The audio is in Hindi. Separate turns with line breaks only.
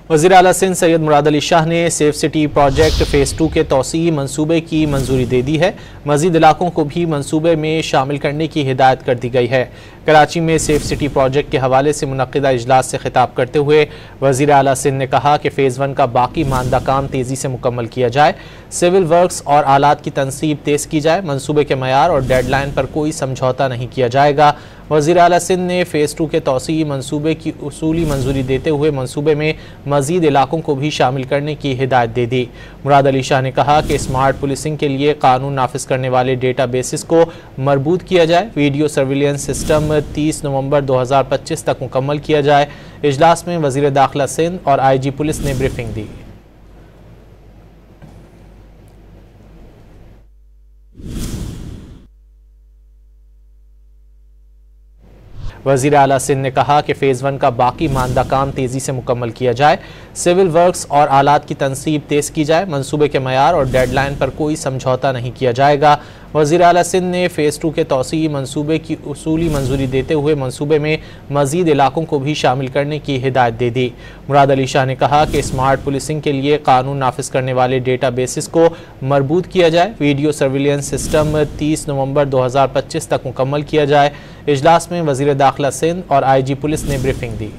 वज़ीर आला सिंध सैयद मुराद अली शाह ने सेफ सिटी प्रोजेक्ट फ़ेज़ 2 के तौसीई मनसूबे की मंजूरी दे दी है। मज़ीद इलाकों को भी मनसूबे में शामिल करने की हिदायत कर दी गई है। कराची में सेफ सिटी प्रोजेक्ट के हवाले से मुनक़िदा इजलास से खिताब करते हुए वज़ीर आला सिंध ने कहा कि फ़ेज़ 1 का बाकी मानदा काम तेज़ी से मुकम्मल किया जाए, सिविल वर्क्स और आलात की तनसीब तेज़ की जाए, मनसूबे के मयार और डेडलाइन पर कोई समझौता नहीं किया जाएगा। वज़ीर आला सिंध ने फ़ेज़ 2 के तौसीई मनसूबे की उसूली मंजूरी देते हुए मनसूबे में मज़ीद इलाकों को भी शामिल करने की हिदायत दे दी। मुराद अली शाह ने कहा कि स्मार्ट पुलिसिंग के लिए कानून नाफिज करने वाले डेटा बेसिस को मरबूत किया जाए, वीडियो सर्विलेंस सिस्टम 30 नवंबर 2025 तक मुकम्मल किया जाए। इजलास में वज़ीर दाखिला सिंध और IG पुलिस ने ब्रीफिंग दी। वज़ीर आला सिंध ने कहा कि फ़ेज़ 1 का बाकी मानदा काम तेज़ी से मुकम्मल किया जाए, सिविल वर्क्स और आलात की तनसीब तेज़ की जाए, मनसूबे के मयार और डेडलाइन पर कोई समझौता नहीं किया जाएगा। वज़ीर आला सिंध ने फ़ेज़ 2 के तौसीई मनसूबे की उसूली मंजूरी देते हुए मनसूबे में मज़ीद इलाकों को भी शामिल करने की हिदायत दे दी। मुराद अली शाह ने कहा कि स्मार्ट पुलिसिंग के लिए कानून नाफिज करने वाले डेटा बेसिस को मरबूत किया जाए, वीडियो सर्विलेंस सिस्टम 30 नवंबर 2025 तक मुकम्मल किया जाए। इजलास में वज़ीर दाखिला सिंध और IG पुलिस ने ब्रीफिंग दी।